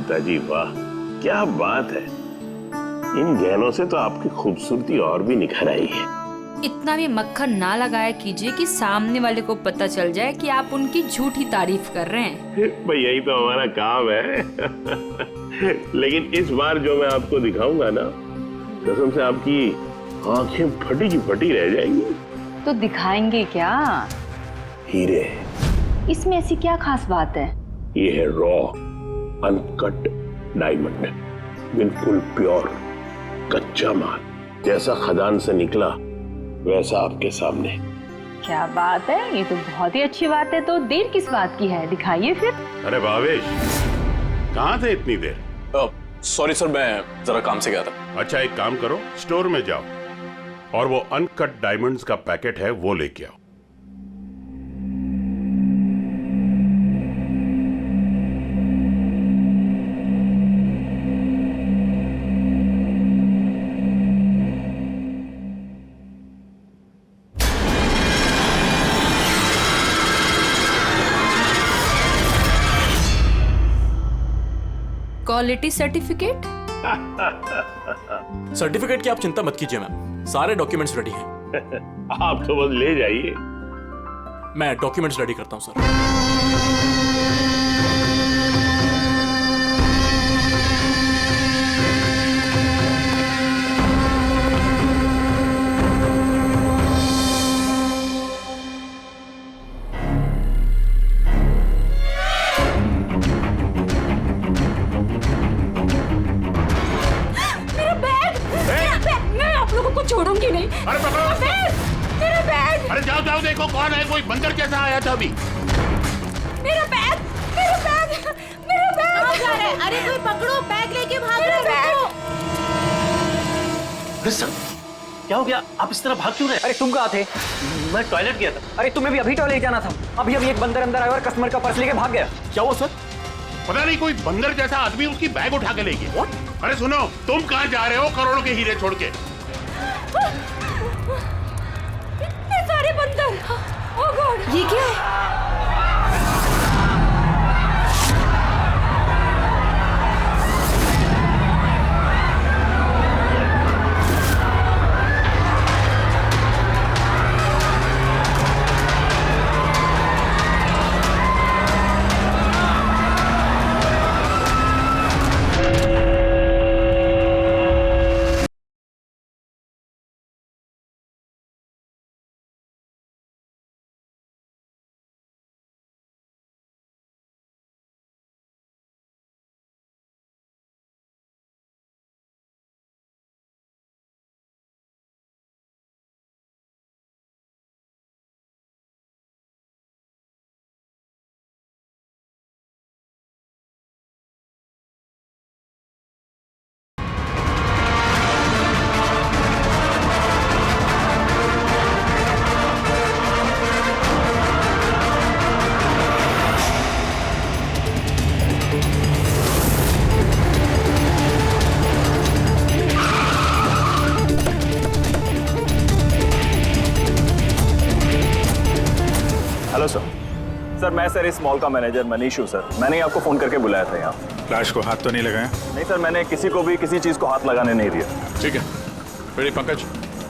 पिताजी, वाह क्या बात है। इन गहनों से तो आपकी खूबसूरती और भी निखर आई है। इतना भी मक्खन ना लगाया कीजिए कि सामने वाले को पता चल जाए कि आप उनकी झूठी तारीफ कर रहे हैं। भाई यही तो हमारा काम है। लेकिन इस बार जो मैं आपको दिखाऊंगा ना, कसम से आपकी आंखें फटी की फटी रह जाएंगी। तो दिखाएंगे क्या? हीरे। इसमें ऐसी क्या खास बात है? ये है रॉ अनकट डायमंड, बिल्कुल प्योर कच्चा माल, जैसा खदान से निकला वैसा आपके सामने। क्या बात है, ये तो बहुत ही अच्छी बात है। तो देर किस बात की है, दिखाइए फिर। अरे भावेश, कहाँ थे इतनी देर? सॉरी सर, मैं जरा काम से गया था। अच्छा एक काम करो, स्टोर में जाओ और वो अनकट डायमंड्स का पैकेट है वो लेके आओ। Quality certificate? सर्टिफिकेट की आप चिंता मत कीजिए मैम, सारे डॉक्यूमेंट्स रेडी हैं। आप तो बस ले जाइए। मैं डॉक्यूमेंट्स रेडी करता हूं सर। छोड़ूंगी नहीं। अरे पकड़ो, मेरा बैग। अरे जाओ जाओ, देखो कौन है, कोई बंदर कैसा आया था अभी। मेरा बैग, मेरा बैग, मेरा बैग। कहाँ जा रहे हैं? अरे कोई पकड़ो, बैग लेके भाग रहे हैं। अरे सर, क्या हो गया? आप इस तरह भाग क्यों रहे? अरे तुम कहाँ थे? मैं टॉयलेट गया था। अरे तुम्हें भी अभी टॉयलेट जाना था। अभी एक बंदर अंदर आया और कस्टमर का पर्स लेके भाग गया। क्या हुआ सर? पता नहीं कोई बंदर जैसा आदमी उसकी बैग उठा के ले गया। अरे सुनो, तुम कहाँ जा रहे हो करोड़ों के हीरे छोड़ के? इतने सारे बंदर। ओह गॉड, ये क्या है? Hello sir. सर मैं सर इस मॉल का मैनेजर मनीष हूँ सर। मैंने आपको फोन करके बुलाया था यहाँ। फ्लैश को हाथ तो नहीं लगाया? नहीं सर, मैंने किसी को भी किसी चीज को हाथ लगाने नहीं दिया। ठीक है, फिर पंकज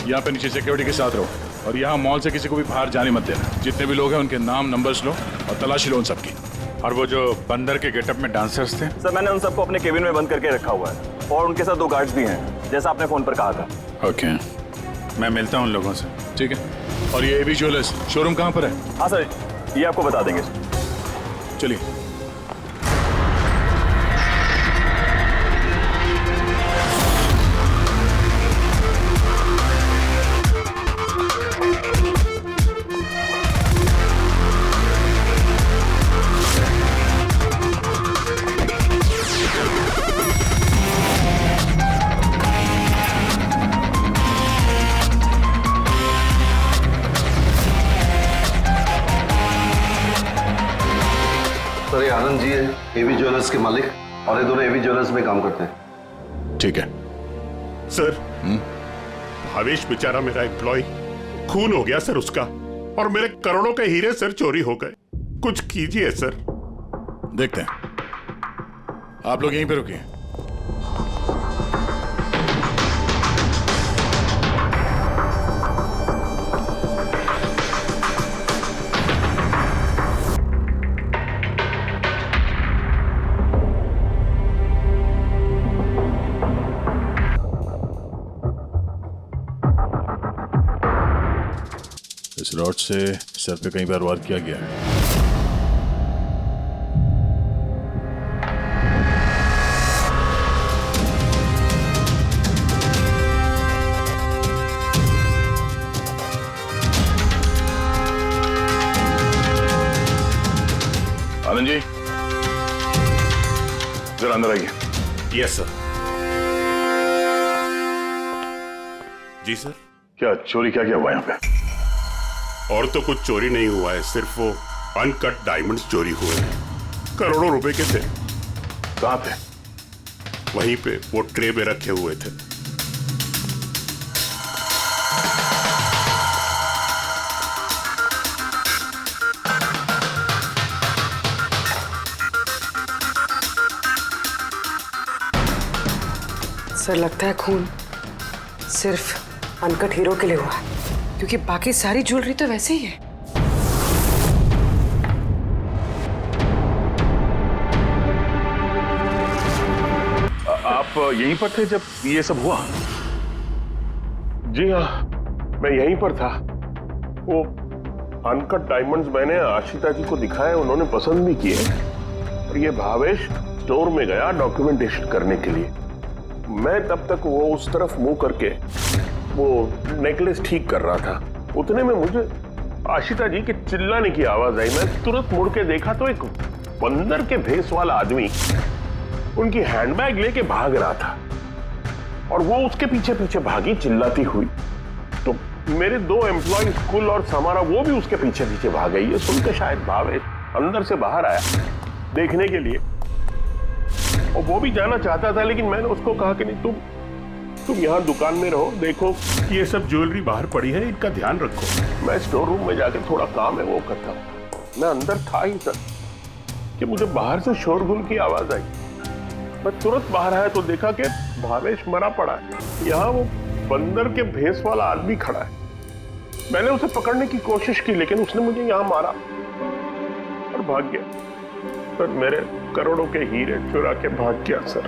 यहाँ पे नीचे सिक्योरिटी के साथ रहो और यहाँ मॉल से किसी को भी बाहर जाने मत देना। जितने भी लोग हैं उनके नाम नंबर्स लो और तलाशी लो उन सबकी। और वो जो बंदर के गेटअप में डांसर्स थे? सर मैंने उन सबको अपने केबिन में बंद करके रखा हुआ है और उनके साथ 2 गार्ड्स भी हैं, जैसा आपने फोन पर कहा था। ओके, मैं मिलता हूँ उन लोगों से। ठीक है। और ये एबी ज्वेलर्स शोरूम कहाँ पर है? हाँ सर, ये आपको बता देंगे। चलिए। सर ये आनंद जी है, एवी ज्वेलर्स के मालिक, और ये दोनों एवी ज्वेलर्स में काम करते हैं। ठीक है सर। भावेश बेचारा मेरा एम्प्लॉय, खून हो गया सर उसका, और मेरे करोड़ों के हीरे सर चोरी हो गए। कुछ कीजिए सर। देखते हैं। आप लोग यहीं पे रुकिए। इस रॉड से सर पे कई बार वार किया गया है। आनंद जी, जरा अंदर आइए। Yes sir. जी सर। क्या चोरी क्या हुआ यहाँ पे? और तो कुछ चोरी नहीं हुआ है, सिर्फ वो अनकट डायमंड्स चोरी हुए हैं। करोड़ों रुपए के थे। कहाँ पे? वहीं पे वो ट्रे में रखे हुए थे। सर लगता है खून सिर्फ अनकट हीरो के लिए हुआ है, क्योंकि बाकी सारी ज्वेलरी तो वैसे ही है। आप यहीं पर थे जब ये सब हुआ? जी हाँ, मैं यहीं पर था। वो अनकट डायमंड्स मैंने आशिता जी को दिखाए, उन्होंने पसंद भी किए। और ये भावेश स्टोर में गया डॉक्यूमेंटेशन करने के लिए। मैं तब तक वो उस तरफ मुंह करके वो नेकलेस ठीक कर रहा था। उतने में मुझे आशिता जी के चिल्लाने की आवाज आई। मैं तुरंत मुड़ के देखा तो एक बंदर के भेस वाला आदमी उनकी हैंडबैग लेके भाग रहा था और वो उसके पीछे पीछे भागी चिल्लाती हुई। तो मेरे 2 एम्प्लॉय स्कूल और समारा वो भी उसके पीछे पीछे भाग गई। ये सुन के शायद भावेश अंदर से बाहर आया देखने के लिए, और वो भी जाना चाहता था, लेकिन मैंने उसको कहा कि नहीं, तुम यहाँ दुकान में रहो, देखो कि ये सब ज्वेलरी बाहर पड़ी है, इनका ध्यान रखो। मैं स्टोर रूम में जाकर थोड़ा काम है वो करता हूँ। मैं अंदर था ही सर कि मुझे बाहर से शोरगुल की आवाज आई। मैं तुरंत बाहर आया तो देखा कि भावेश मरा पड़ा है। यहाँ वो बंदर के भेस वाला आदमी खड़ा है। मैंने उसे पकड़ने की कोशिश की, लेकिन उसने मुझे यहाँ मारा और भाग गया। पर मेरे करोड़ों के हीरे चुरा के भाग गया सर।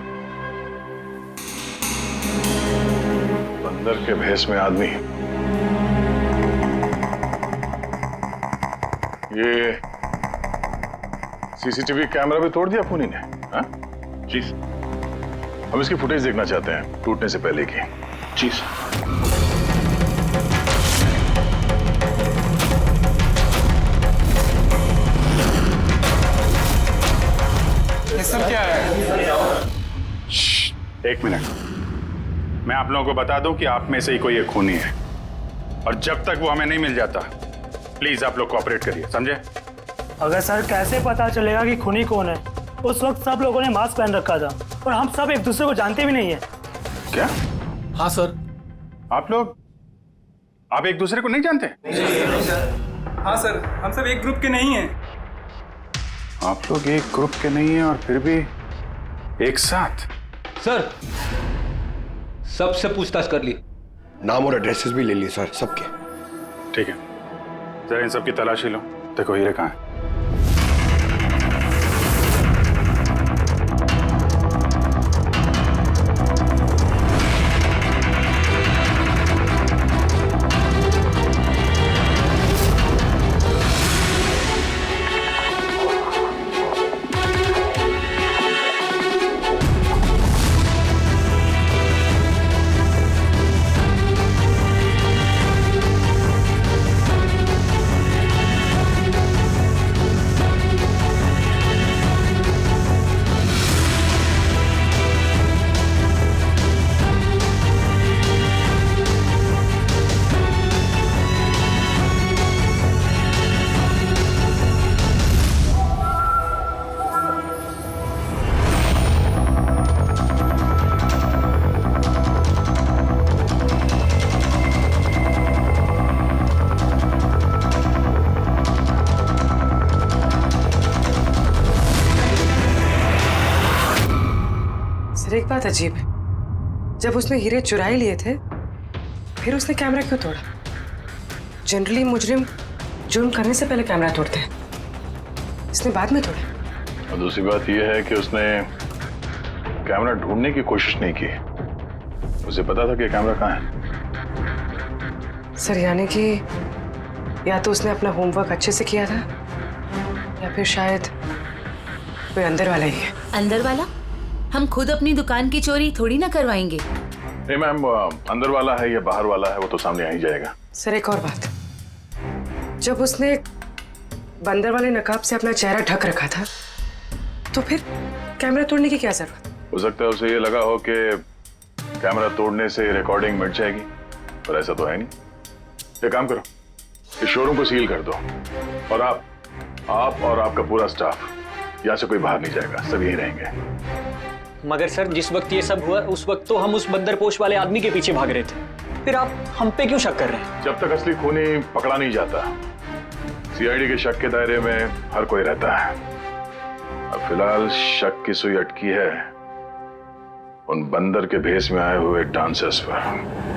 बंदर के भेस में आदमी। ये सीसीटीवी कैमरा भी तोड़ दिया खूनी ने? हाँ? जी सर। हम इसकी फुटेज देखना चाहते हैं टूटने से पहले की। जी सर। क्या है? एक मिनट, मैं आप लोगों को बता दूं कि आप में से ही कोई एक खूनी है, और जब तक वो हमें नहीं मिल जाता प्लीज आप लोग कोऑपरेट करिए, समझे? अगर सर कैसे पता चलेगा कि खूनी कौन है? उस वक्त सब लोगों ने मास्क पहन रखा था और हम सब एक दूसरे को जानते भी नहीं है। क्या? हाँ सर। आप एक दूसरे को नहीं जानते? हाँ सर, हम सब एक ग्रुप के नहीं हैं। आप लोग एक ग्रुप के नहीं हैं और फिर भी एक साथ? सर सबसे पूछताछ कर ली, नाम और एड्रेसेस भी ले लिए सर सबके। ठीक है, जरा इन सबकी तलाशी लो, देखो हीरे कहाँ हैं। बात अजीब है, जब उसने हीरे चुरा ही लिए थे फिर उसने कैमरा क्यों तोड़ा? जनरली मुजरिम जुर्म करने से पहले कैमरा तोड़ते हैं, इसने बाद में तोड़ा। और दूसरी बात यह है कि उसने कैमरा ढूंढने की कोशिश नहीं की, उसे पता था कि कैमरा कहाँ है। सर यानी कि या तो उसने अपना होमवर्क अच्छे से किया था या फिर शायद कोई अंदर वाला ही है। अंदर वाला? हम खुद अपनी दुकान की चोरी थोड़ी ना करवाएंगे। नहीं मैम, अंदर वाला है या बाहर वाला है वो तो सामने आ ही जाएगा। सर एक और बात, जब उसने बंदर वाले नकाब से अपना चेहरा ढक रखा था तो फिर कैमरा तोड़ने की क्या जरूरत? हो सकता है उसे ये लगा हो कि कैमरा तोड़ने से रिकॉर्डिंग मिट जाएगी, पर ऐसा तो है नहीं। एक काम करो, इस शोरूम को सील कर दो और आप और आपका पूरा स्टाफ यहाँ से कोई बाहर नहीं जाएगा, सब यहीं रहेंगे। मगर सर जिस वक्त ये सब हुआ उस वक्त तो हम उस बंदरपोश वाले आदमी के पीछे भाग रहे थे, फिर आप हम पे क्यों शक कर रहे हैं? जब तक असली खूनी पकड़ा नहीं जाता, सीआईडी के शक के दायरे में हर कोई रहता है। अब फिलहाल शक की सुई अटकी है उन बंदर के भेष में आए हुए डांसर्स पर।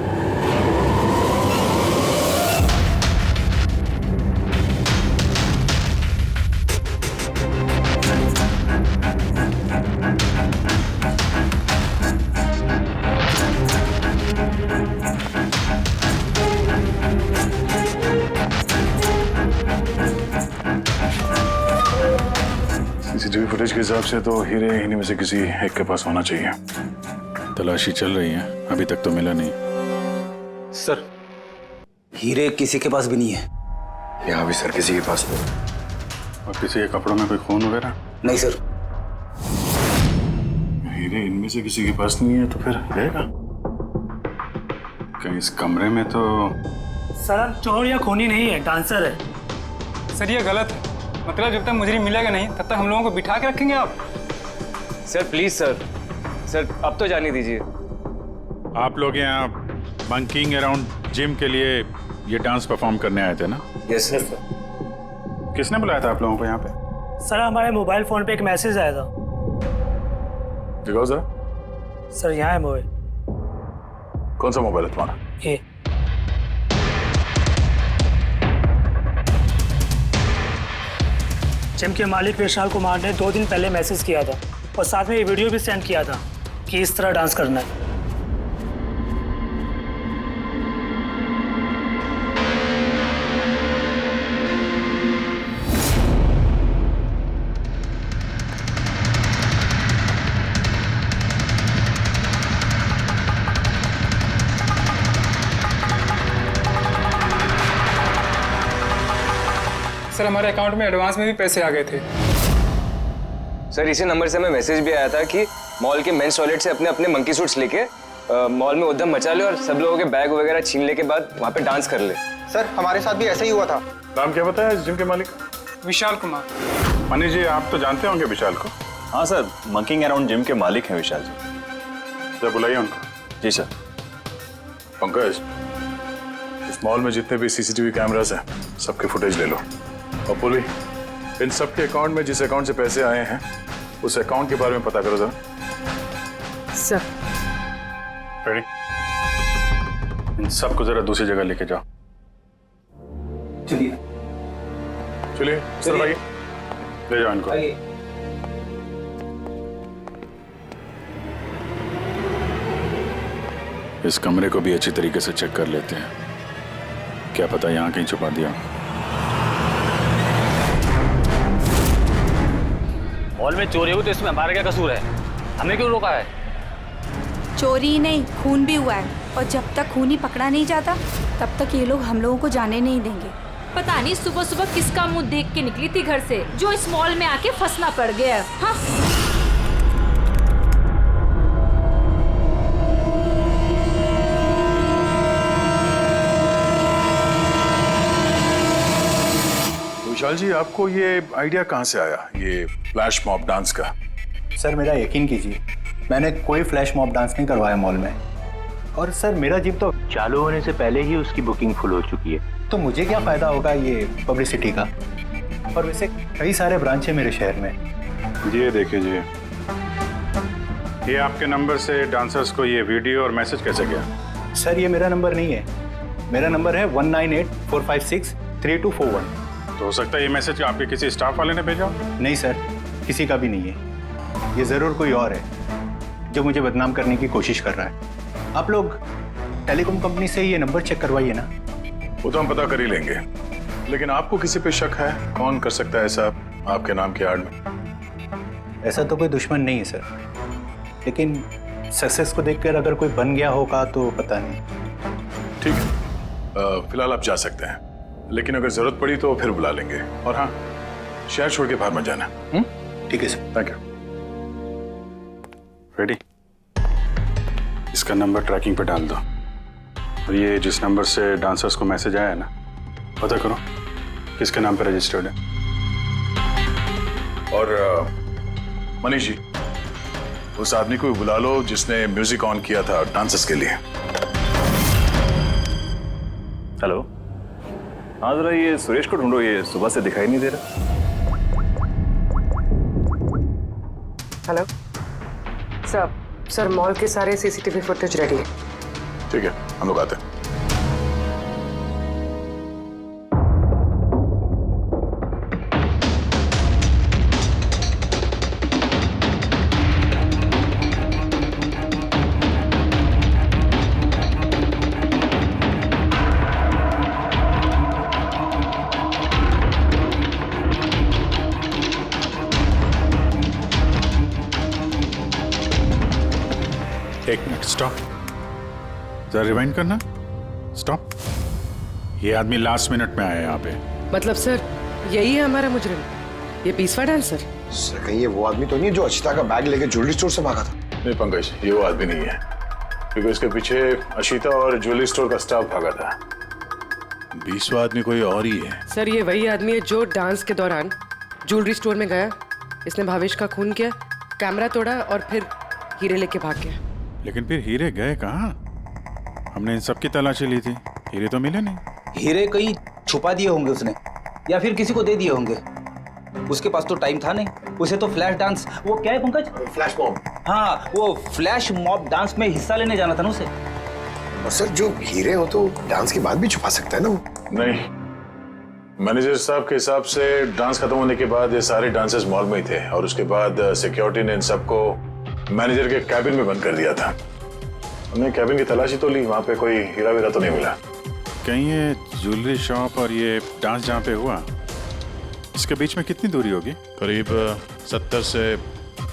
सीसीटीवी फुटेज के हिसाब से तो हीरे इन्हीं में से किसी एक के पास होना चाहिए। तलाशी चल रही है, अभी तक तो मिला नहीं। सर हीरे किसी के पास भी नहीं है। यहाँ भी सर किसी के पास नहीं। और किसी के कपड़ों में कोई खून वगैरह? नहीं सर। हीरे इनमें से किसी के पास नहीं है तो फिर रहेगा कहीं इस कमरे में? तो सर चोर या खूनी नहीं है, डांसर है। सर ये गलत है, मतलब जब तक मुजरिम मिलेगा नहीं तब तक हम लोगों को बिठा के रखेंगे आप? सर प्लीज सर अब तो जाने दीजिए। आप लोग यहाँ बंकिंग अराउंड जिम के लिए ये डांस परफॉर्म करने आए थे ना? Yes sir. किसने बुलाया था आप लोगों को यहाँ पे? सर हमारे मोबाइल फोन पे एक मैसेज आया था। दिखाओ जरा। सर यहाँ है मोबाइल। कौन सा मोबाइल है तुम्हारा? ये जिम के मालिक विशाल कुमार ने 2 दिन पहले मैसेज किया था और साथ में ये वीडियो भी सेंड किया था कि इस तरह डांस करना है। सर हमारे अकाउंट में एडवांस में भी पैसे आ गए थे। सर इसी नंबर से हमें मैसेज भी आया था कि मॉल के मेंस टॉयलेट से अपने अपने मंकी सूट्स लेके मॉल में उद्यम मचा ले और सब लोगों के बैग वगैरह छीन ले के बाद वहाँ पे डांस कर ले। सर हमारे साथ भी ऐसा ही हुआ था। नाम क्या बताया जिम के मालिक? विशाल कुमार। मनीष जी आप तो जानते होंगे विशाल को? हाँ सर, मंकिंग अराउंड जिम के मालिक हैं विशाल जी। जब बुलाइए उनको। जी सर। पंकज, इस मॉल में जितने भी सीसीटीवी कैमरास हैं सबके फुटेज ले लो। और पुली, इन सब के अकाउंट में जिस अकाउंट से पैसे आए हैं उस अकाउंट के बारे में पता करो जरा। Sir ready? इन सबको जरा दूसरी जगह लेके जाओ। चलिए चलिए सर भाई, ले जाओ इनको। इस कमरे को भी अच्छी तरीके से चेक कर लेते हैं, क्या पता यहाँ कहीं छुपा दिया। मॉल में चोरी हुई तो इसमें हमारा क्या कसूर है? हमें क्यों रोका है? चोरी नहीं, खून भी हुआ है और जब तक खूनी पकड़ा नहीं जाता तब तक ये लोग हम लोगों को जाने नहीं देंगे। पता नहीं सुबह सुबह किसका मुंह देख के निकली थी घर से जो इस मॉल में आके फंसना पड़ गया। हाँ विशाल जी, आपको ये आइडिया कहाँ से आया, ये फ्लैश मॉब डांस का? सर मेरा यकीन कीजिए, मैंने कोई फ्लैश मॉब डांस नहीं करवाया मॉल में। और सर मेरा जिम तो चालू होने से पहले ही उसकी बुकिंग फुल हो चुकी है, तो मुझे क्या फायदा होगा ये पब्लिसिटी का। और वैसे कई सारे ब्रांच है मेरे शहर में। ये देखिए जी, ये आपके नंबर से डांसर्स को ये वीडियो और मैसेज कैसे गया? सर ये मेरा नंबर नहीं है, मेरा नंबर है 1984563241। तो हो सकता है ये मैसेज आपके किसी स्टाफ वाले ने भेजा हो? नहीं सर, किसी का भी नहीं है। ये ज़रूर कोई और है जो मुझे बदनाम करने की कोशिश कर रहा है। आप लोग टेलीकॉम कंपनी से ये नंबर चेक करवाइए ना। वो तो हम पता कर ही लेंगे, लेकिन आपको किसी पे शक है? कौन कर सकता है ऐसा आपके नाम की आड़ में? ऐसा तो कोई दुश्मन नहीं है सर, लेकिन सक्सेस को देखकर अगर कोई बन गया होगा तो पता नहीं। ठीक है, फिलहाल आप जा सकते हैं, लेकिन अगर जरूरत पड़ी तो फिर बुला लेंगे। और हाँ, शहर छोड़ के बाहर मत जाना। ठीक है सर। Thank you. रेडी? इसका नंबर ट्रैकिंग पे डाल दो, और ये जिस नंबर से डांसर्स को मैसेज आया है ना, पता करो किसके नाम पे रजिस्टर्ड है। और मनीष जी, उस आदमी को बुला लो जिसने म्यूजिक ऑन किया था डांसर्स के लिए। हेलो, हाँ जरा ये सुरेश को ढूंढो, ये सुबह से दिखाई नहीं दे रहा। हेलो सर, मॉल के सारे सीसीटीवी फुटेज रेडी है। ठीक है, हम लोग आते हैं। एक मिनट, स्टॉप। जरा रिवाइंड करना। स्टॉप। ये आदमी लास्ट मिनट में आया यहाँ पे। मतलब सर यही है हमारा मुजरिम, ये पीसवा डांसर? सर कहीं ये वो आदमी तो नहीं है जो अचिता का बैग लेके ज्वेलरी स्टोर से भागा था? नहीं पंकज, ये वो आदमी नहीं है, क्योंकि उसके पीछे अशिता और ज्वेलरी स्टोर का स्टाफ भागा था। 20वां आदमी कोई और ही है। सर ये वही आदमी है जो डांस के दौरान ज्वेलरी स्टोर में गया, इसने भावेश का खून किया, कैमरा तोड़ा और फिर हीरे लेके भाग गया। लेकिन फिर हीरे गए कहाँ? हमने इन सब की तलाशी ली थी, हीरे तो मिले नहीं। हीरे कहीं छुपा दिए होंगे उसने, या फिर किसी को दे दिए होंगे। उसके पास तो टाइम था नहीं, उसे तो फ्लैश डांस, वो क्या है पंकज? Flash mob. हाँ, वो फ्लैश मॉब डांस में हिस्सा लेने जाना था ना उसे। और सर जो हीरे हो तो डांस के बाद भी छुपा सकता है ना वो? नहीं, मैनेजर साहब के हिसाब से डांस खत्म होने के बाद ये सारे डांसर्स मॉल में ही थे, और उसके बाद सिक्योरिटी ने इन सबको मैनेजर के कैबिन में बंद कर दिया था। हमने कैबिन की तलाशी तो ली, वहां पे कोई हीरा वीरा तो नहीं मिला। कहीं ये ज्वेलरी शॉप और ये डांस जहाँ पे हुआ, इसके बीच में कितनी दूरी होगी? करीब 70 से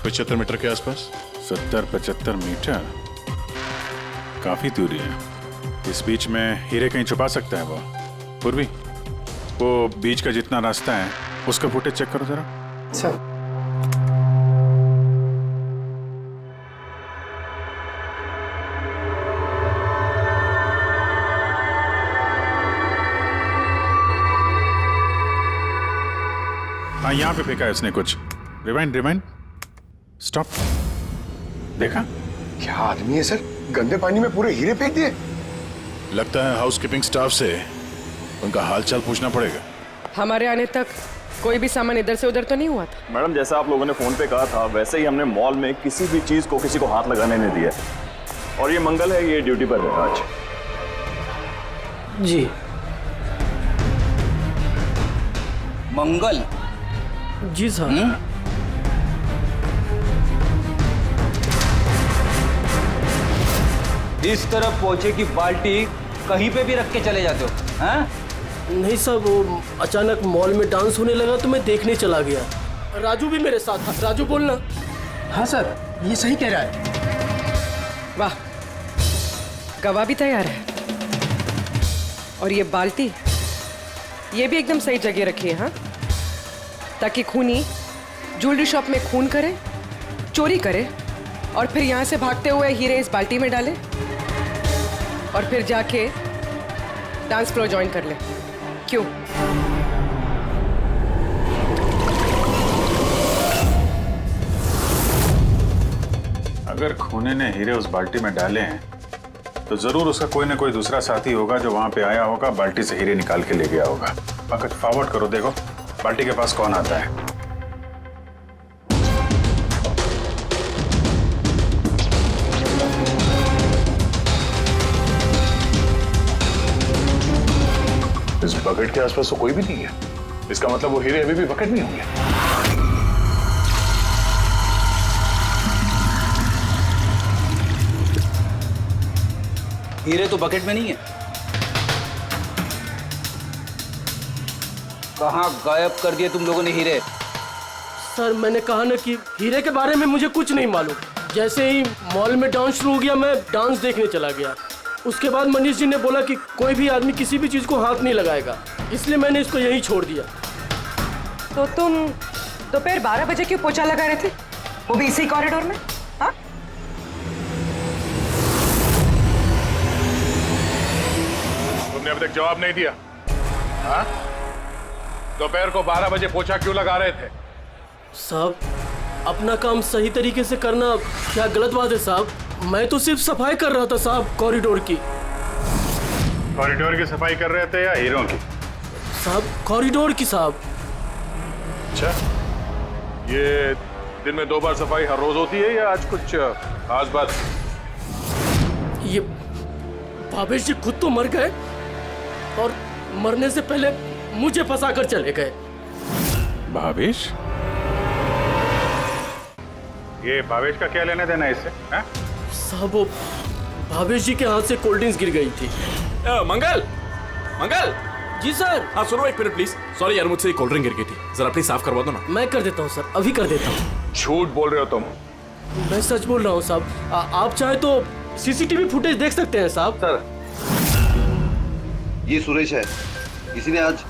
75 मीटर के आसपास। 70-75 मीटर, काफी दूरी है। इस बीच में हीरे कहीं छुपा सकता है वो। पूर्वी, वो बीच का जितना रास्ता है उसका फुटेज चेक करो जरा। सर हाँ, यहाँ पे फेंका है उसने कुछ। Rewind, stop. देखा? क्या आदमी है सर, गंदे पानी में पूरे हीरे फेंक दिए। लगता है हाउसकीपिंग स्टाफ से उनका हालचाल पूछना पड़ेगा। हमारे आने तक कोई भी सामान इधर से उधर तो नहीं हुआ था? मैडम जैसा आप लोगों ने फोन पे कहा था वैसे ही हमने मॉल में किसी भी चीज को किसी को हाथ लगाने नहीं दिया। और ये मंगल है, ये ड्यूटी पर है आज। जी मंगल? जी सर। इस तरफ पहुंचे कि बाल्टी कहीं पे भी रख के चले जाते हो, हैं? नहीं सर, वो अचानक मॉल में डांस होने लगा तो मैं देखने चला गया। राजू भी मेरे साथ था। राजू बोलना। हाँ सर, ये सही कह रहा है। वाह, गवाह भी तैयार है। और ये बाल्टी, ये भी एकदम सही जगह रखी है, हाँ? ताकि खूनी ज्वेलरी शॉप में खून करे, चोरी करे, और फिर यहाँ से भागते हुए हीरे इस बाल्टी में डाले, और फिर जाके डांस फ्लोर ज्वाइन कर ले। क्यों? अगर खूनी ने हीरे उस बाल्टी में डाले हैं तो जरूर उसका कोई ना कोई दूसरा साथी होगा जो वहां पे आया होगा, बाल्टी से हीरे निकाल के ले गया होगा। पंकज, फॉरवर्ड करो, देखो बाल्टी के पास कौन आता है। बकेट के आसपास तो कोई भी नहीं है। इसका मतलब वो हीरे अभी भी बकेट में होंगे। हीरे तो बकेट में नहीं है। कहाँ गायब कर दिए तुम लोगों ने हीरे? सर मैंने कहा ना कि हीरे के बारे में मुझे कुछ नहीं मालूम। जैसे ही मॉल में डांस शुरू हो गया मैं डांस देखने चला गया। उसके बाद मनीष जी ने बोला कि कोई भी आदमी किसी भी चीज को हाथ नहीं लगाएगा, इसलिए मैंने इसको यहीं छोड़ दिया। तो तुम दोपहर 12 बजे क्यों पोछा लगा रहे थे, वो भी इसी कॉरिडोर में? हाँ, तुमने अभी तक जवाब नहीं दिया। हाँ, दोपहर को 12 बजे पोछा क्यों लगा रहे थे? साहब अपना काम सही तरीके से करना क्या गलत बात है साहब? मैं तो सिर्फ सफाई कर रहा था साहब, कॉरिडोर की। कॉरिडोर की सफाई कर रहे थे या हीरों की? साहब कॉरिडोर की साहब। अच्छा, ये दिन में 2 बार सफाई हर रोज होती है या आज कुछ खास बात? ये भावेश जी खुद तो मर गए और मरने से पहले मुझे फंसा कर चले गए। भावेश? ये भावेश का क्या लेना देना है इससे? साहब वो भावेश जी के हाथ से कोल्ड ड्रिंक्स गिर गई थी। मंगल, मंगल। जी सर। हाँ सुनो एक मिनट प्लीज। सॉरी यार, मुझसे कोल्ड ड्रिंक गिर गई थी, जरा प्लीज साफ करवा दो ना। मैं कर देता हूँ सर, अभी कर देता हूँ। झूठ बोल रहे हो तुम। मैं सच बोल रहा हूँ साहब। आप चाहे तो सीसीटीवी फुटेज देख सकते हैं साहब। सर ये सुरेश है, किसी ने आज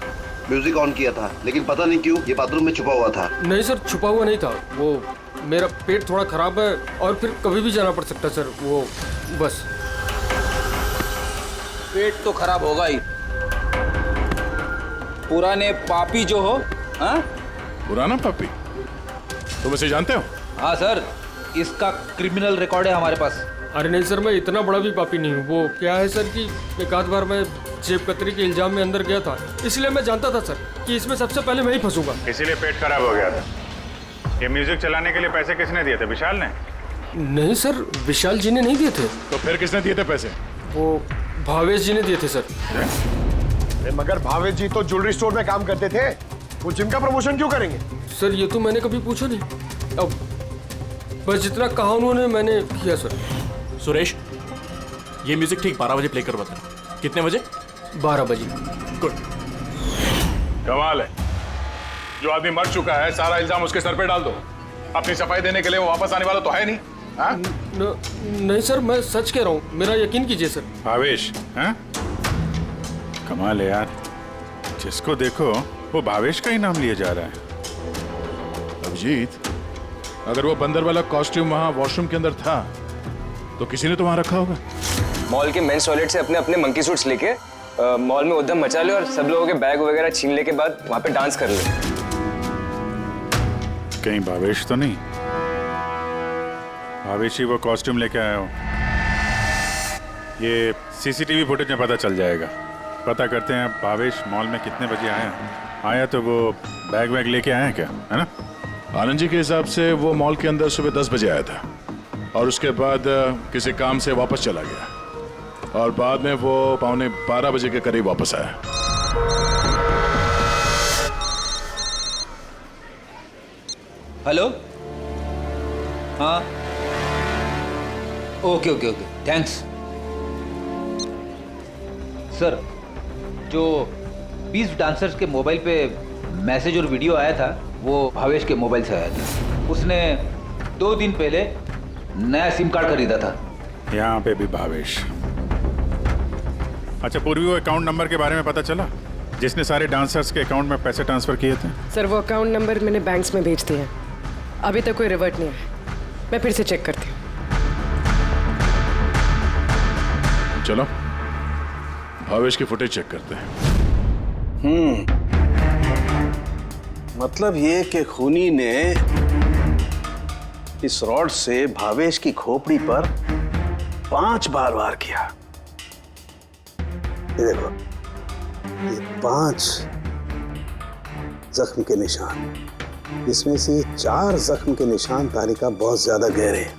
म्यूजिक ऑन किया था, लेकिन पता नहीं क्यों ये बाथरूम में छुपा हुआ था। नहीं सर, छुपा हुआ नहीं था, वो मेरा पेट थोड़ा खराब है और फिर कभी भी जाना पड़ सकता सर, वो बस। पेट तो खराब होगा ही। पुराने पापी जो हो। हाँ, पुराना पापी? तुम इसे जानते हो? हाँ सर, इसका क्रिमिनल रिकॉर्ड है हमारे पास। अरे नहीं सर, मैं इतना बड़ा भी पापी नहीं हूँ। वो क्या है सर कि एक आध बार मैं जेब कतरी के इल्जाम में अंदर गया था, इसलिए मैं जानता था सर कि इसमें सबसे पहले मैं ही फंसूंगा। इसीलिए पेट खराब हो गया था। ये म्यूजिक चलाने के लिए पैसे किसने दिए थे? विशाल ने? नहीं सर, विशाल जी ने नहीं दिए थे। तो फिर किसने दिए थे पैसे? वो भावेश जी ने दिए थे सर। मगर भावेश जी तो ज्वेलरी स्टोर में काम करते थे, वो जिम का प्रमोशन क्यों करेंगे? सर ये तो मैंने कभी पूछा नहीं, अब बस जितना कहा उन्होंने मैंने किया सर। सुरेश, ये म्यूजिक ठीक 12 बजे प्ले करवा देना। कितने बजे? 12 बजे। गुड। कमाल है, जो आदमी मर चुका है सारा इल्जाम उसके सर पे डाल दो। अपनी सफाई देने के लिए वो वापस आने वाला तो है नहीं। हाँ? नहीं सर, मैं सच कह रहा हूँ, मेरा यकीन कीजिए सर। भावेश? हाँ? कमाल है यार, जिसको देखो वो भावेश का ही नाम लिया जा रहा है। अभिजीत, अगर वो बंदर वाला कॉस्ट्यूम वहाँ वॉशरूम के अंदर था तो किसी ने तो वहाँ रखा होगा। मॉल के मेंस टॉयलेट से अपने अपने मंकी सूट्स लेके मॉल में उद्यम मचा ले और सब लोगों के बैग वगैरह छीन ले के बाद वहाँ पे डांस कर ले। कहीं भावेश तो नहीं? भावेश ही वो कॉस्ट्यूम लेके आया हो। ये सीसीटीवी फुटेज में पता चल जाएगा। पता करते हैं भावेश मॉल में कितने बजे आया तो वो बैग वैग लेके आया क्या, है ना? आनंद जी के हिसाब से वो मॉल के अंदर सुबह 10 बजे आया था और उसके बाद किसी काम से वापस चला गया और बाद में वो 11:15 बजे के करीब वापस आया। हेलो? हाँ, okay okay okay, thanks sir. जो 20 डांसर्स के मोबाइल पे मैसेज और वीडियो आया था वो भावेश के मोबाइल से आया था। उसने 2 दिन पहले नया सिम कार्ड खरीदा था। यहाँ पे भी भावेश। अच्छा पूर्वी, वो अकाउंट नंबर के बारे में पता चला जिसने सारे डांसर्स के अकाउंट में पैसे ट्रांसफर किए थे? सर वो अकाउंट नंबर मैंने बैंक्स में भेज दिए हैं, अभी तक कोई रिवर्ट नहीं है। मैं फिर से चेक करती हूँ। चलो भावेश की फुटेज चेक करते हैं। मतलब ये कि खूनी ने इस रॉड से भावेश की खोपड़ी पर 5 बार वार किया। ये देखो, ये 5 जख्म के निशान, इसमें से 4 जख्म के निशान तारिका बहुत ज्यादा गहरे हैं,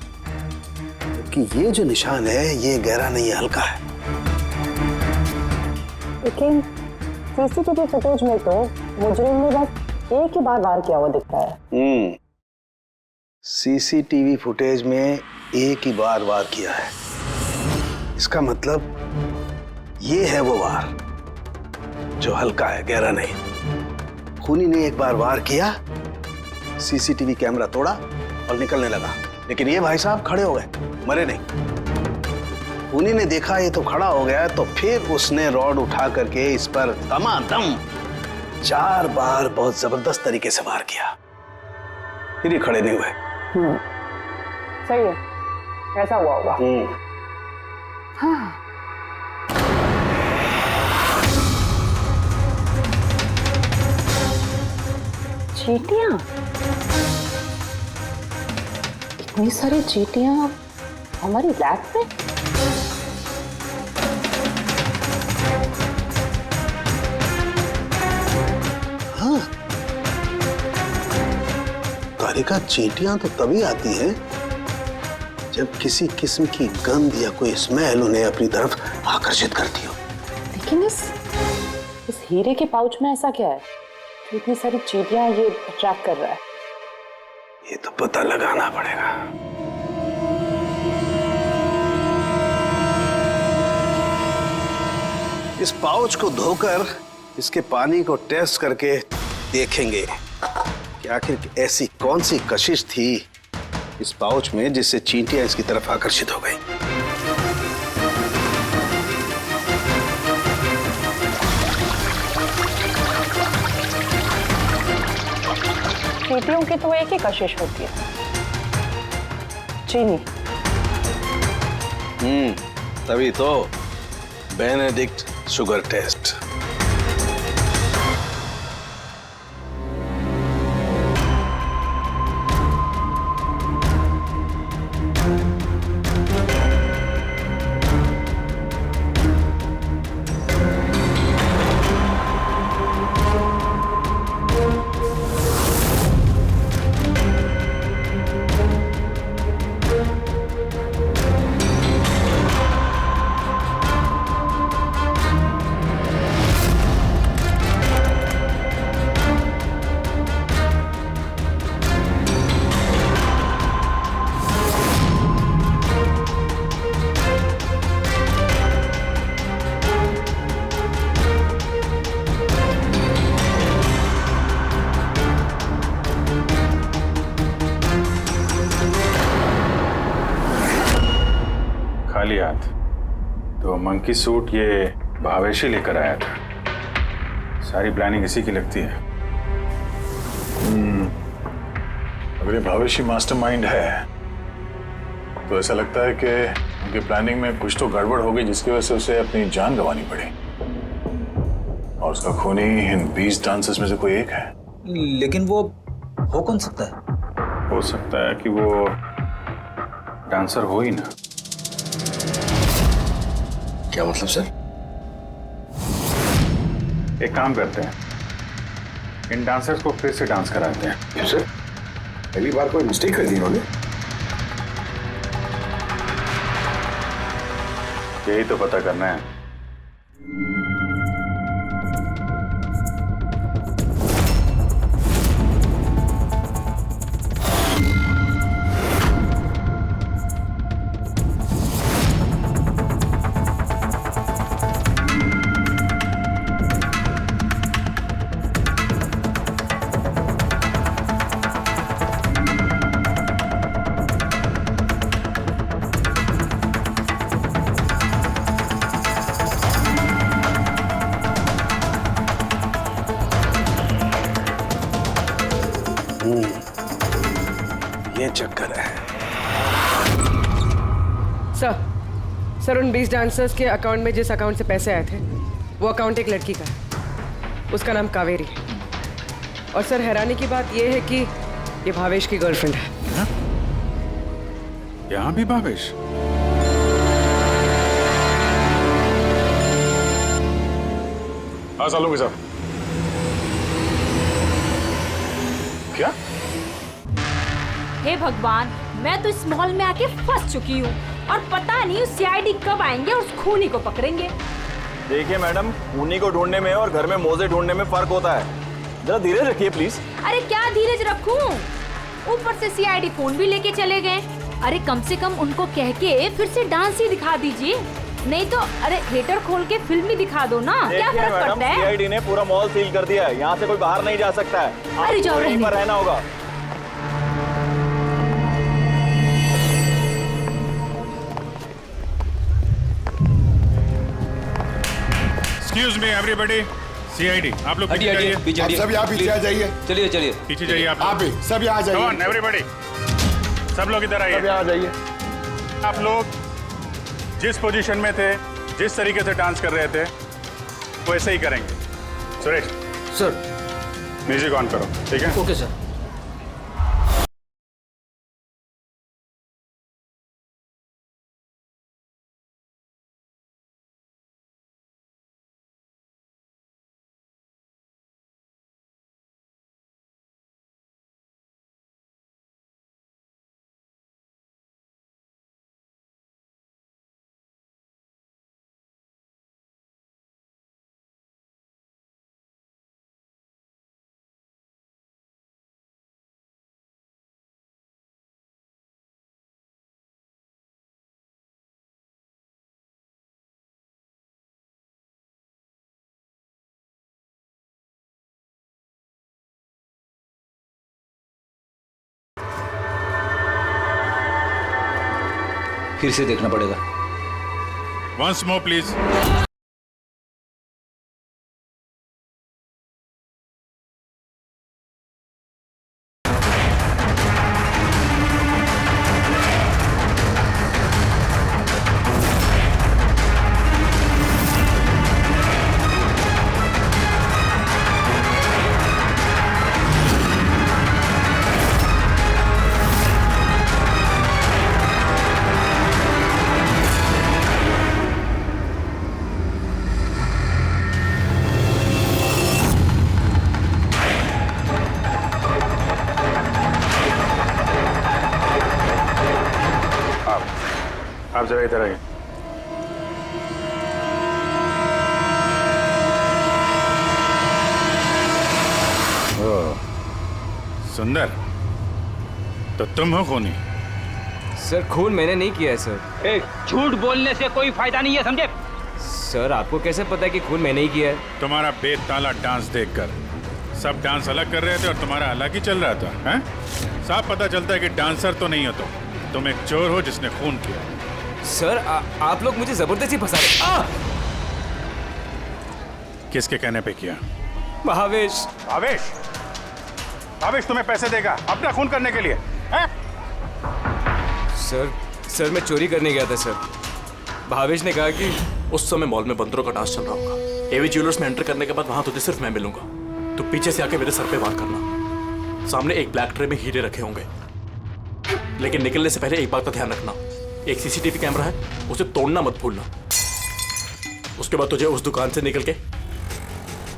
क्योंकि ये जो निशान है ये गहरा नहीं है, हल्का है। लेकिन सीसीटीवी फुटेज में तो मुजरिम ने बस एक ही बार वार किया हुआ दिखता है। सीसीटीवी फुटेज में एक ही बार वार किया है, इसका मतलब ये है वो वार जो हल्का है, गहरा नहीं। खूनी ने एक बार वार किया, सीसीटीवी कैमरा तोड़ा और निकलने लगा, लेकिन ये भाई साहब खड़े हो गए, मरे नहीं। खूनी ने देखा ये तो खड़ा हो गया, तो फिर उसने रॉड उठा करके इस पर दमादम 4 बार बहुत जबरदस्त तरीके से वार किया, फिर ये खड़े नहीं हुए। सही है, ऐसा हुआ होगा। हाँ। चींटियां, इतनी सारी चींटियां हमारी लैब में। हाँ, तारिका, चींटियां तो तभी आती हैं जब किसी किस्म की गंध या कोई स्मेल उन्हें अपनी तरफ आकर्षित करती हो। लेकिन इस हीरे के पाउच में ऐसा क्या है कि इतनी सारी चींटियां ये अट्रैक्ट कर रहा है? ये तो पता लगाना पड़ेगा। इस पाउच को धोकर इसके पानी को टेस्ट करके देखेंगे कि आखिर ऐसी कौन सी कशिश थी इस पाउच में जिससे चींटियां इसकी तरफ आकर्षित हो गई। चींटियों की तो एक ही कशिश होती है, चीनी। तभी तो बेनेडिक्ट शुगर टेस्ट। खाली हाथ तो मंकी सूट ये भावेश ही लेकर आया था। सारी प्लानिंग इसी की लगती है। अगर ये भावेशी मास्टरमाइंड है तो ऐसा लगता है कि उनकी प्लानिंग में कुछ तो गड़बड़ हो गई जिसकी वजह से उसे अपनी जान गंवानी पड़ी, और उसका खूनी इन 20 डांसर्स में से कोई एक है। लेकिन वो हो कौन सकता है? हो सकता है कि वो डांसर हो ही ना। क्या मतलब सर? एक काम करते हैं, इन डांसर्स को फिर से डांस कराते हैं। सर, पहली बार कोई मिस्टेक कर दी इन्होंने। यही तो पता करना है। ये चक्कर है। सर उन 20 डांसर्स के अकाउंट में जिस अकाउंट से पैसे आए थे वो अकाउंट एक लड़की का है, उसका नाम कावेरी है। और सर हैरानी की बात यह है कि ये भावेश की गर्लफ्रेंड है। यहाँ भी भावेश? हाँ सालों के साथ क्या? हे भगवान, मैं तो इस मॉल में आके फंस चुकी हूँ और पता नहीं उस सीआईडी कब आएंगे और उस खूनी को पकड़ेंगे। देखिए मैडम, खूनी को ढूंढने में और घर में मोजे ढूंढने में फर्क होता है। जरा धीरे रखिए प्लीज। अरे क्या धीरज रखूं? ऊपर से सीआईडी फोन भी लेके चले गए। अरे कम से कम उनको कह के फिर से डांस ही दिखा दीजिए, नहीं तो अरे थिएटर खोल के फिल्म ही दिखा दो ना। क्या फर्क पड़ता है? सीआईडी ने पूरा मॉल सील कर दिया है, यहाँ से कोई बाहर नहीं जा सकता है। अरे जाओ, यहीं पर रहना होगा। एक्सक्यूज मी एवरीबॉडी, सीआईडी आप लोग पीछे जाइए। आप सब यहाँ पीछे आ जाइए। चलिए चलिए पीछे जाइए आप भी सब यहाँ आ जाइए। कम ऑन एवरीबॉडी, सब लोग इधर आइए। सब यहाँ आ जाइए। आप लोग जिस पोजीशन में थे, जिस तरीके से डांस कर रहे थे, वैसे ही करेंगे। सुरेश सर, म्यूजिक ऑन करो, ठीक है? Okay sir. फिर से देखना पड़ेगा। Once more please. आप जरा इधर आइए। सुंदर, तो तुम हो खूनी? सर खून मैंने नहीं किया है सर। झूठ बोलने से कोई फायदा नहीं है, समझे? सर आपको कैसे पता है कि खून मैंने ही किया है? तुम्हारा बेताला डांस देखकर सब डांस अलग कर रहे थे और तुम्हारा अलग ही चल रहा था, हैं? साफ पता चलता है कि डांसर तो नहीं हो तुम एक चोर हो जिसने खून किया। सर आप लोग मुझे जबरदस्ती फंसा रहे। किसके कहने पे किया? भावेश। भावेश? भावेश तुम्हें पैसे देगा अपना खून करने के लिए, हैं? सर मैं चोरी करने गया था सर। भावेश ने कहा कि उस समय मॉल में बंदरों का डांस चल रहा होगा। एवी ज्वेलर्स में एंटर करने के बाद वहां तुझे सिर्फ मैं मिलूंगा। तो पीछे से आके मेरे सर पे वार करना। सामने एक ब्लैक ट्रे में हीरे रखे होंगे, लेकिन निकलने से पहले एक बात का ध्यान रखना, एक सीसीटीवी कैमरा है, उसे तोड़ना मत भूलना। उसके बाद तुझे उस दुकान से निकल के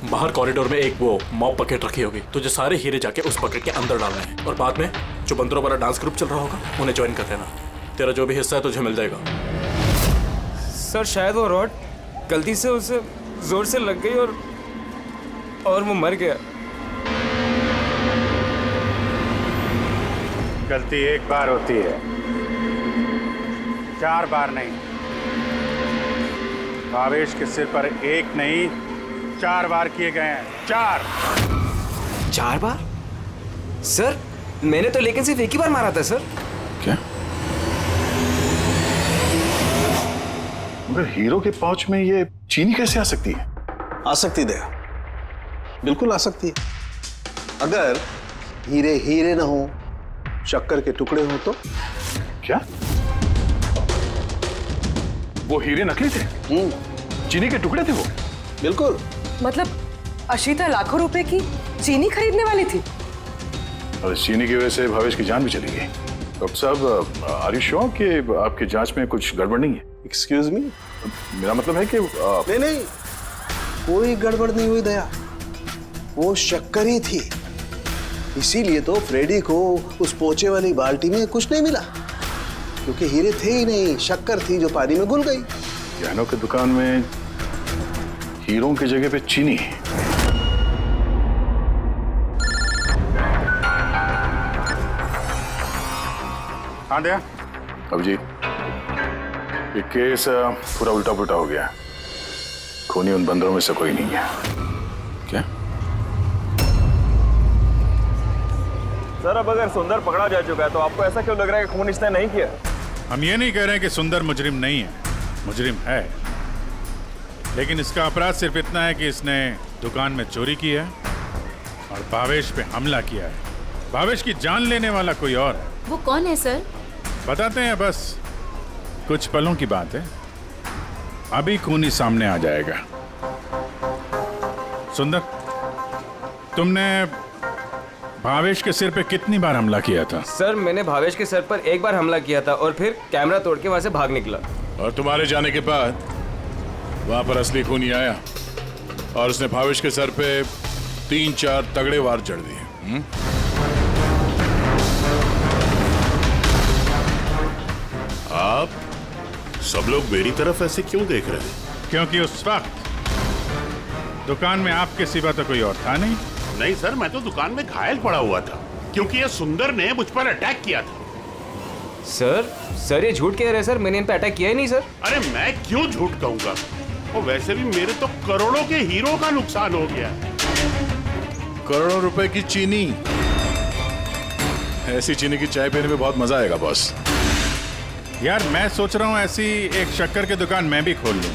बाहर कॉरिडोर में एक वो मॉप बकेट रखी होगी, तुझे सारे हीरे जाके उस बकेट के अंदर डालने हैं और बाद में जो बंदरों वाला डांस ग्रुप चल रहा होगा उन्हें ज्वाइन कर लेना। तेरा जो भी हिस्सा है तुझे मिल जाएगा। सर शायद वो रॉड गलती से उसे जोर से लग गई और वो मर गया। गलती एक बार होती है, 4 बार नहीं। भावेश के सिर पर एक नहीं 4 बार किए गए हैं। 4 बार? सर मैंने तो लेकिन सिर्फ एक ही बार मारा था सर। क्या? मगर हीरो के पाउच में ये चीनी कैसे आ सकती है? आ सकती दया, बिल्कुल आ सकती है। अगर हीरे हीरे ना हो, शक्कर के टुकड़े हो तो? क्या वो हीरे नकली थे? चीनी के टुकड़े थे वो? बिल्कुल। मतलब अशीता लाखों रुपए की चीनी खरीदने वाली थी और चीनी की वजह से भावेश की जान भी चली गई। डॉक्टर साहब, आर यू श्योर कि आपकी जांच में कुछ गड़बड़ नहीं है? Excuse me? मेरा मतलब है कि नहीं, कोई गड़बड़ नहीं हुई दया, वो शक्कर ही थी। इसीलिए तो फ्रेडी को उस पोचे वाली बाल्टी में कुछ नहीं मिला, क्योंकि हीरे थे ही नहीं, शक्कर थी जो पानी में घुल गई। गहनों की दुकान में हीरों की जगह पे चीनी। हाँ दया। अब जी ये केस पूरा उल्टा पुल्टा हो गया। खूनी उन बंदरों में से कोई नहीं है। क्या सर, अब अगर सुंदर पकड़ा जा चुका है तो आपको ऐसा क्यों लग रहा है कि खून इसने नहीं किया? हम ये नहीं कह रहे हैं कि सुंदर मुजरिम नहीं है, मुजरिम है, लेकिन इसका अपराध सिर्फ इतना है कि इसने दुकान में चोरी की है और भावेश पे हमला किया है। भावेश की जान लेने वाला कोई और है। वो कौन है सर? बताते हैं, बस कुछ पलों की बात है, अभी खूनी सामने आ जाएगा। सुंदर, तुमने भावेश के सिर पे कितनी बार हमला किया था? सर, मैंने भावेश के सर पर एक बार हमला किया था और फिर कैमरा तोड़ के वहां से भाग निकला। और तुम्हारे जाने के बाद वहां पर असली खूनी आया और उसने भावेश के सर पे 3-4 तगड़े वार जड़ दिए। आप सब लोग मेरी तरफ ऐसे क्यों देख रहे हैं? क्योंकि उस वक्त दुकान में आपके सिवा तो कोई और था नहीं। नहीं सर, मैं तो दुकान में घायल पड़ा हुआ था क्योंकि ये सुंदर ने मुझ पर अटैक किया था। सर ये झूठ कह रहे हैं सर, मैंने इन पे अटैक किया ही नहीं सर। अरे मैं क्यों झूठ कहूंगा, और वैसे भी मेरे तो करोड़ों के हीरो का नुकसान हो गया। करोड़ों रुपए की चीनी, ऐसी चीनी की चाय पीने में बहुत मजा आएगा बॉस। यार मैं सोच रहा हूँ ऐसी एक शक्कर की दुकान मैं भी खोल लूँ,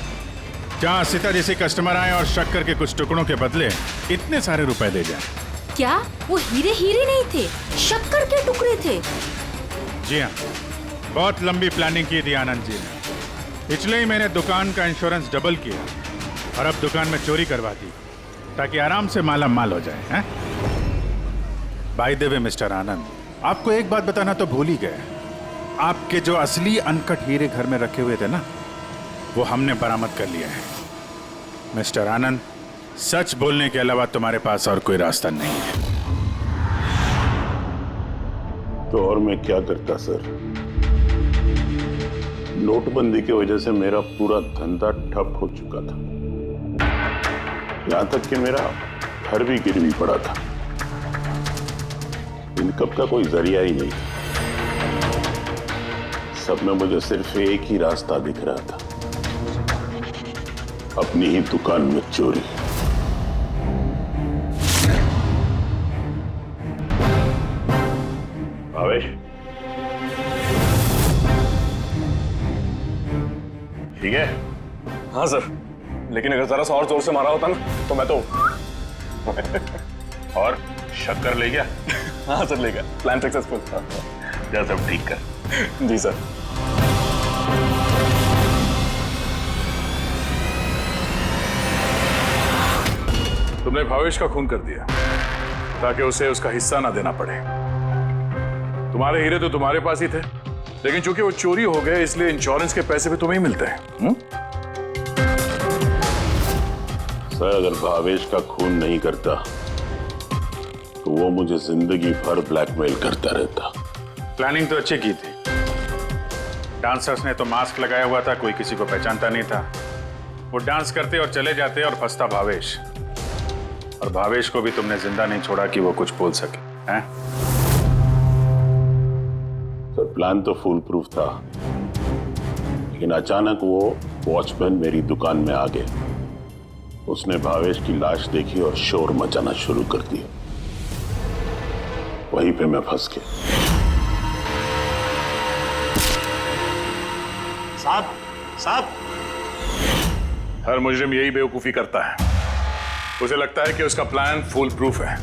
जहाँ सीता जैसे कस्टमर आए और शक्कर के कुछ टुकड़ों के बदले इतने सारे रुपए दे जाएं। क्या वो हीरे नहीं थे, शक्कर के टुकड़े थे? जी हाँ, बहुत लंबी प्लानिंग की थी आनंद जी ने, इसलिए ही मैंने दुकान का इंश्योरेंस डबल किया और अब दुकान में चोरी करवा दी ताकि आराम से माला माल हो जाए। हैं? बाय द वे मिस्टर आनंद, आपको एक बात बताना तो भूल ही गए, आपके जो असली अनकट हीरे घर में रखे हुए थे ना, वो हमने बरामद कर लिया है। मिस्टर आनंद, सच बोलने के अलावा तुम्हारे पास और कोई रास्ता नहीं है। तो और मैं क्या करता सर? नोटबंदी की वजह से मेरा पूरा धंधा ठप हो चुका था, यहां तक कि मेरा घर भी गिरवी पड़ा था। इनकम का कोई जरिया ही नहीं, सब में मुझे सिर्फ एक ही रास्ता दिख रहा था, अपनी ही दुकान में चोरी। भावेश, ठीक है? हाँ सर, लेकिन अगर जरा सा और जोर से मारा होता ना तो मैं तो और शक्कर ले गया? हाँ सर, ले गया। Plan successful. जा सब ठीक कर। जी सर। तुमने भावेश का खून कर दिया ताकि उसे उसका हिस्सा ना देना पड़े। तुम्हारे हीरे तो तुम्हारे पास ही थे, लेकिन चूंकि वो चोरी हो गए इसलिए इंश्योरेंस के पैसे भी तुम्हें ही मिलते हैं। सर, अगर भावेश का खून नहीं करता तो वो मुझे जिंदगी भर ब्लैकमेल करता रहता। प्लानिंग तो अच्छी की थी, डांसर्स ने तो मास्क लगाया हुआ था, कोई किसी को पहचानता नहीं था। वो डांस करते और चले जाते और फंसता भावेश, और भावेश को भी तुमने जिंदा नहीं छोड़ा कि वो कुछ बोल सके। हैं? सर, प्लान तो फुल प्रूफ था, लेकिन अचानक वो वॉचमैन मेरी दुकान में आ गया। उसने भावेश की लाश देखी और शोर मचाना शुरू कर दिया। वहीं पे मैं फंस गया। साहब, हर मुजरिम यही बेवकूफी करता है। उसे लगता है कि उसका प्लान फुल प्रूफ है,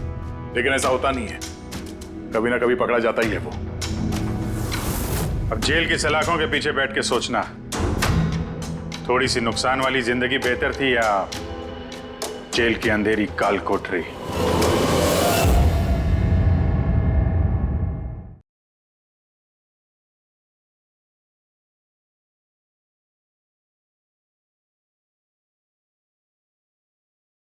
लेकिन ऐसा होता नहीं है। कभी ना कभी पकड़ा जाता ही है वो। अब जेल की सलाखों के पीछे बैठ के सोचना, थोड़ी सी नुकसान वाली जिंदगी बेहतर थी या जेल की अंधेरी काल कोठरी।